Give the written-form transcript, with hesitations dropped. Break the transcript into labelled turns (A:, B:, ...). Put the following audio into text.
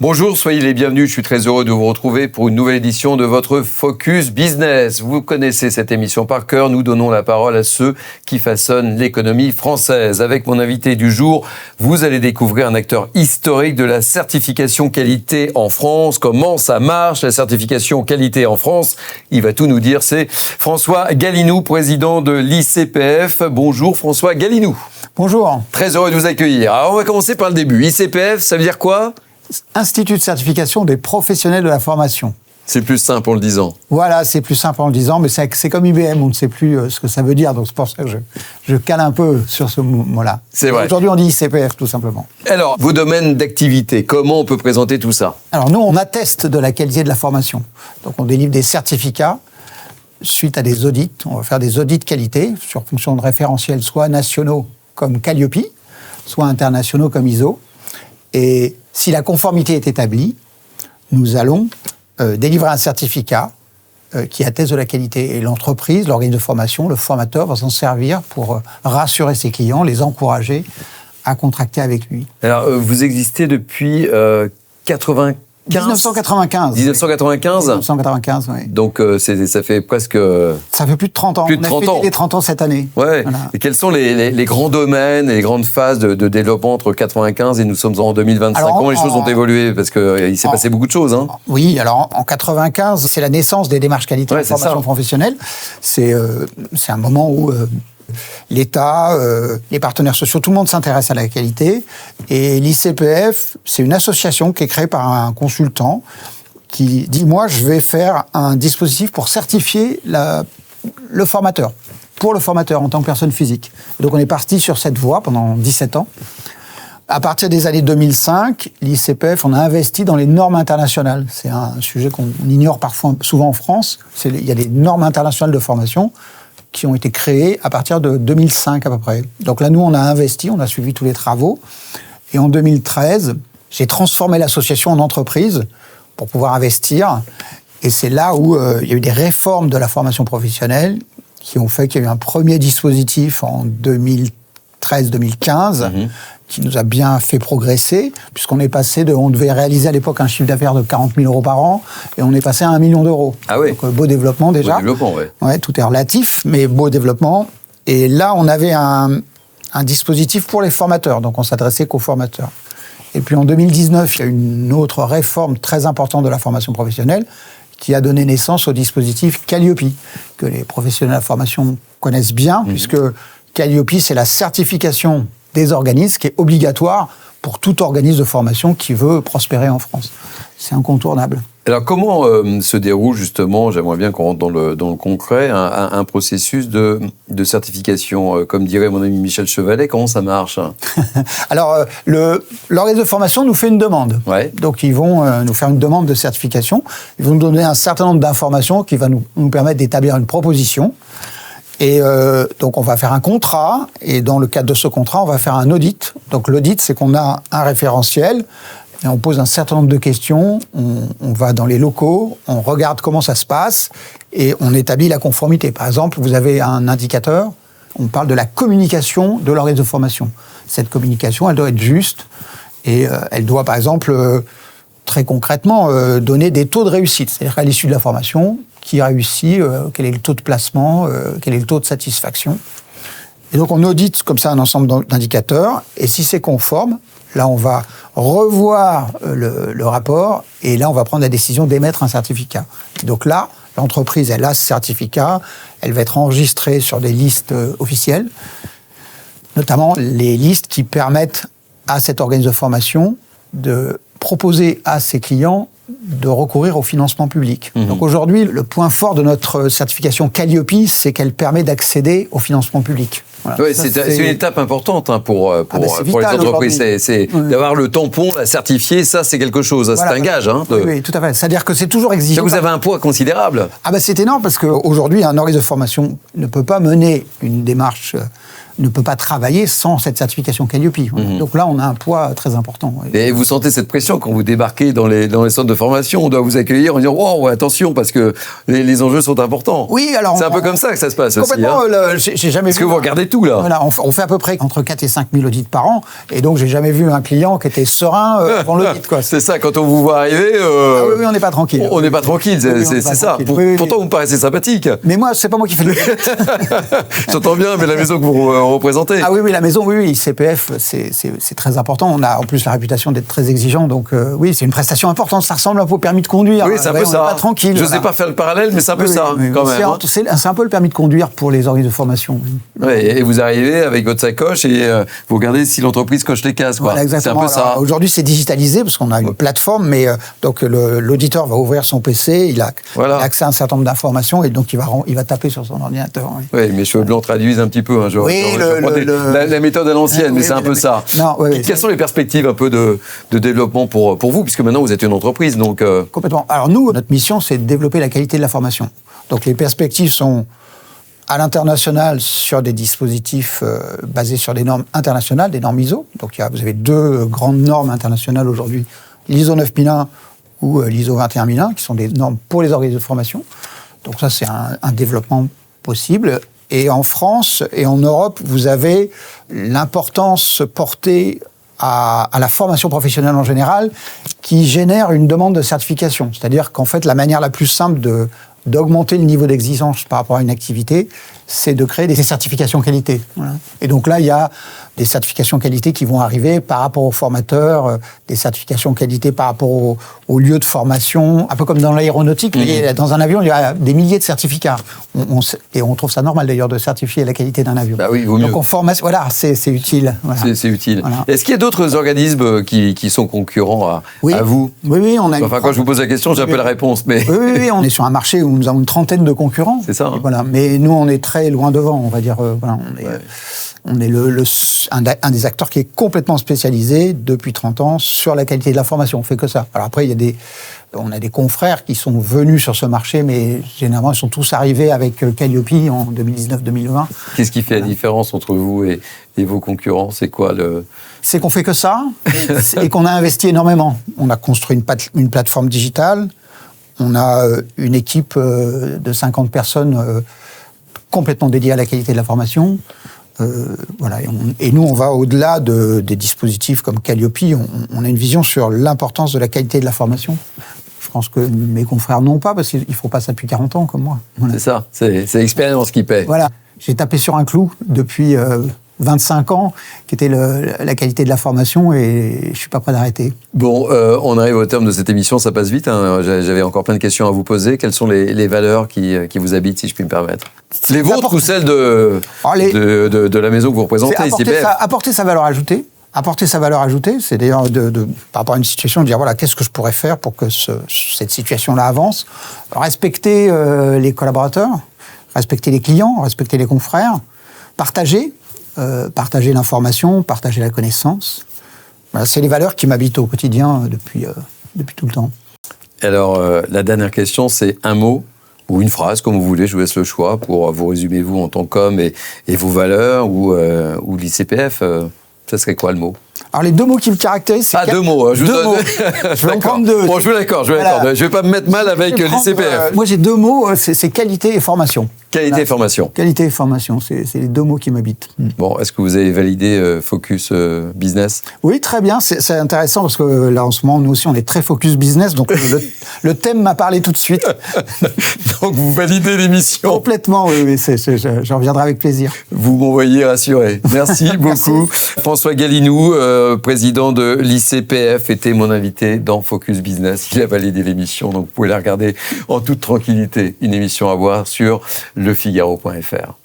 A: Bonjour, soyez les bienvenus. Je suis très heureux de vous retrouver pour une nouvelle édition de votre Focus Business. Vous connaissez cette émission par cœur. Nous donnons la parole à ceux qui façonnent l'économie française. Avec mon invité du jour, vous allez découvrir un acteur historique de la certification qualité en France. Comment ça marche, la certification qualité en France? Il va tout nous dire. C'est François Galinou, président de l'ICPF. Bonjour François Galinou.
B: Bonjour.
A: Très heureux de vous accueillir. Alors on va commencer par le début. ICPF, ça veut dire quoi?
B: Institut de certification des professionnels de la formation.
A: C'est plus simple en le disant.
B: Voilà, c'est plus simple en le disant, mais c'est comme IBM, on ne sait plus ce que ça veut dire, donc c'est pour ça que je cale un peu sur ce mot-là.
A: C'est vrai.
B: Aujourd'hui, on dit ICPF, tout simplement.
A: Alors, vos domaines d'activité, comment on peut présenter tout ça?
B: Alors nous, on atteste de la qualité de la formation. Donc on délivre des certificats suite à des audits. On va faire des audits qualité sur fonction de référentiels, soit nationaux comme Calliope, soit internationaux comme ISO. Et si la conformité est établie, nous allons délivrer un certificat qui atteste de la qualité. Et l'entreprise, l'organisme de formation, le formateur va s'en servir pour rassurer ses clients, les encourager à contracter avec lui.
A: Alors, vous existez depuis 1995.
B: 1995, oui.
A: Donc, ça fait presque...
B: Ça fait plus de 30 ans.
A: Plus de 30
B: On a fêté
A: ans.
B: les 30 ans cette année.
A: Ouais.
B: Voilà.
A: Et quels sont les grands domaines et les grandes phases de développement entre 95 et nous sommes en 2025?
B: Alors,
A: comment les choses ont évolué? Parce qu'il s'est passé beaucoup de choses. Hein.
B: Oui, alors en 95, c'est la naissance des démarches qualité de formation professionnelle. C'est un moment où... l'État, les partenaires sociaux, tout le monde s'intéresse à la qualité. Et l'ICPF, c'est une association qui est créée par un consultant qui dit « Moi, je vais faire un dispositif pour certifier le formateur, pour le formateur en tant que personne physique. » Donc on est parti sur cette voie pendant 17 ans. À partir des années 2005, l'ICPF, on a investi dans les normes internationales. C'est un sujet qu'on ignore souvent en France. Il y a des normes internationales de formation qui ont été créés à partir de 2005 à peu près. Donc là, nous, on a investi, on a suivi tous les travaux. Et en 2013, j'ai transformé l'association en entreprise pour pouvoir investir. Et c'est là où il y a eu des réformes de la formation professionnelle qui ont fait qu'il y a eu un premier dispositif en 2013-2015 qui nous a bien fait progresser, puisqu'on est passé on devait réaliser à l'époque un chiffre d'affaires de 40 000 euros par an, et on est passé à 1 million d'euros.
A: Ah oui.
B: Donc beau développement déjà.
A: Beau développement, oui.
B: Ouais, tout est relatif, mais beau développement. Et là, on avait un dispositif pour les formateurs, donc on s'adressait qu'aux formateurs. Et puis en 2019, il y a eu une autre réforme très importante de la formation professionnelle qui a donné naissance au dispositif Calliope, que les professionnels de la formation connaissent bien, puisque Calliope, c'est la certification des organismes qui est obligatoire pour tout organisme de formation qui veut prospérer en France. C'est incontournable.
A: Alors, comment se déroule justement, j'aimerais bien qu'on rentre dans le concret, un processus de certification? Comme dirait mon ami Michel Chevalet, comment ça marche?
B: Alors, l'organisme de formation nous fait une demande.
A: Ouais.
B: Donc, ils vont nous faire une demande de certification. Ils vont nous donner un certain nombre d'informations qui va nous permettre d'établir une proposition. Et donc, on va faire un contrat, et dans le cadre de ce contrat, on va faire un audit. Donc, l'audit, c'est qu'on a un référentiel, et on pose un certain nombre de questions, on va dans les locaux, on regarde comment ça se passe, et on établit la conformité. Par exemple, vous avez un indicateur, on parle de la communication de l'organisme de formation. Cette communication, elle doit être juste, et elle doit, par exemple, très concrètement, donner des taux de réussite. C'est-à-dire qu'à l'issue de la formation, qui réussit, quel est le taux de placement, quel est le taux de satisfaction. Et donc on audite comme ça un ensemble d'indicateurs, et si c'est conforme, là on va revoir le rapport, et là on va prendre la décision d'émettre un certificat. Et donc là, l'entreprise, elle a ce certificat, elle va être enregistrée sur des listes officielles, notamment les listes qui permettent à cet organisme de formation de proposer à ses clients de recourir au financement public. Donc aujourd'hui, le point fort de notre certification Calliope, c'est qu'elle permet d'accéder au financement public. Voilà.
A: Oui, c'est une étape importante pour les entreprises. C'est d'avoir le tampon, la certifier, ça c'est quelque chose, voilà, c'est un gage.
B: Oui, tout à fait. C'est-à-dire que c'est toujours exigeant.
A: Vous avez un poids considérable.
B: C'est énorme parce qu'aujourd'hui, un organisme de formation ne peut pas mener une démarche ne peut pas travailler sans cette certification Calliope. Donc là, on a un poids très important.
A: Et vous sentez cette pression quand vous débarquez dans les centres de formation, on doit vous accueillir en disant « Wow, attention, parce que les enjeux sont importants ».
B: Oui, alors...
A: C'est un peu comme ça que ça se passe
B: complètement,
A: aussi. Hein.
B: J'ai jamais
A: Parce
B: vu...
A: que vous regardez tout, là.
B: Voilà, on fait à peu près entre 4 et 5 000 audits par an, et donc j'ai jamais vu un client qui était serein avant l'audit, quoi.
A: C'est ça, quand on vous voit arriver...
B: oui, on n'est pas tranquille.
A: On n'est pas tranquille, c'est ça. Pourtant, vous me paraissez sympathique.
B: Mais moi, c'est pas moi qui fais le...
A: J'entends bien, mais la maison que vous représentez.
B: Ah oui, la maison, oui, CPF, c'est très important. On a en plus la réputation d'être très exigeant, donc oui, c'est une prestation importante. Ça ressemble un peu au permis de conduire.
A: Oui, c'est un peu ça.
B: On n'est pas tranquille.
A: Je ne sais pas faire le parallèle, mais c'est un peu ça, quand même.
B: C'est un peu le permis de conduire pour les organismes de formation.
A: Oui, et vous arrivez avec votre sacoche et vous regardez si l'entreprise coche les cases, quoi.
B: Voilà, exactement.
A: C'est un peu ça.
B: Aujourd'hui, c'est digitalisé parce qu'on a une plateforme, mais donc l'auditeur va ouvrir son PC, il a accès à un certain nombre d'informations et donc il va taper sur son ordinateur.
A: Oui, mes cheveux blancs traduisent un petit peu. Hein, la méthode à l'ancienne, mais c'est un peu ça. Quelles sont les perspectives un peu de développement pour vous, puisque maintenant vous êtes une entreprise, donc...
B: Complètement. Alors nous, notre mission, c'est de développer la qualité de la formation. Donc les perspectives sont à l'international sur des dispositifs basés sur des normes internationales, des normes ISO. Donc vous avez 2 grandes normes internationales aujourd'hui, l'ISO 9001 ou l'ISO 21001, qui sont des normes pour les organismes de formation. Donc ça, c'est un développement possible. Et en France et en Europe, vous avez l'importance portée à la formation professionnelle en général, qui génère une demande de certification. C'est-à-dire qu'en fait, la manière la plus simple d'augmenter le niveau d'exigence par rapport à une activité, c'est de créer des certifications qualité. Voilà. Et donc là, il y a des certifications qualité qui vont arriver par rapport aux formateurs, des certifications qualité par rapport aux lieux de formation, un peu comme dans l'aéronautique. Dans un avion, il y a des milliers de certificats. Et on trouve ça normal d'ailleurs de certifier la qualité d'un avion.
A: Bah oui, vaut mieux.
B: Donc en formation, voilà, c'est utile. Voilà.
A: C'est utile.
B: Voilà.
A: Est-ce qu'il y a d'autres organismes qui sont concurrents à vous?
B: Oui, on a...
A: Enfin, quand je vous pose la question, j'ai un peu la réponse. Mais...
B: Oui, on est sur un marché où nous avons une trentaine de concurrents.
A: C'est ça. Hein.
B: Voilà. Mais nous, on est très loin devant, on va dire. Voilà, on est un des acteurs qui est complètement spécialisé depuis 30 ans sur la qualité de la formation. On fait que ça. Alors après, on a des confrères qui sont venus sur ce marché, mais généralement, ils sont tous arrivés avec Calliope en 2019-2020.
A: Qu'est-ce qui fait la différence entre vous et vos concurrents? C'est quoi
B: C'est qu'on fait que ça et qu'on a investi énormément. On a construit une plateforme digitale. On a une équipe de 50 personnes complètement dédiée à la qualité de la formation. Voilà. Et nous, on va au-delà des dispositifs comme Calliope. On a une vision sur l'importance de la qualité de la formation. Je pense que mes confrères n'ont pas, parce qu'ils ne font pas ça depuis 40 ans, comme moi. Voilà.
A: C'est ça, c'est l'expérience qui paie.
B: Voilà. J'ai tapé sur un clou depuis 25 ans, qui était la qualité de la formation, et je ne suis pas prêt d'arrêter.
A: Bon, on arrive au terme de cette émission, ça passe vite. Hein. J'avais encore plein de questions à vous poser. Quelles sont les valeurs qui vous habitent, si je puis me permettre? Les vôtres ou celles de la maison que vous représentez, ICPF?
B: Apporter sa valeur ajoutée. Apporter sa valeur ajoutée, c'est d'ailleurs par rapport à une situation, de dire voilà, qu'est-ce que je pourrais faire pour que cette situation-là avance. Respecter les collaborateurs, respecter les clients, respecter les confrères, partager l'information, partager la connaissance. Voilà, c'est les valeurs qui m'habitent au quotidien depuis tout le temps. Alors,
A: la dernière question, c'est un mot ou une phrase, comme vous voulez, je vous laisse le choix pour vous résumer, vous, en tant qu'homme et vos valeurs, ou l'ICPF. Ça serait quoi le mot?
B: Alors, les 2 mots qui me caractérisent, c'est...
A: deux mots.
B: Je vais en prendre 2.
A: Bon, je vous l'accorde. Je vais pas me mettre mal avec l'ICPF.
B: Moi, j'ai 2 mots, c'est qualité et formation.
A: Qualité et formation.
B: Qualité et formation, c'est les 2 mots qui m'habitent.
A: Bon, est-ce que vous avez validé Focus Business? Oui,
B: très bien. C'est intéressant parce que là, en ce moment, nous aussi, on est très Focus Business. Donc, le thème m'a parlé tout de suite.
A: Donc, vous validez l'émission?
B: Complètement, oui. Je reviendrai avec plaisir.
A: Vous m'envoyez rassuré. Merci beaucoup. François Galinou, président de l'ICPF, était mon invité dans Focus Business. Il a validé l'émission, donc vous pouvez la regarder en toute tranquillité. Une émission à voir sur lefigaro.fr.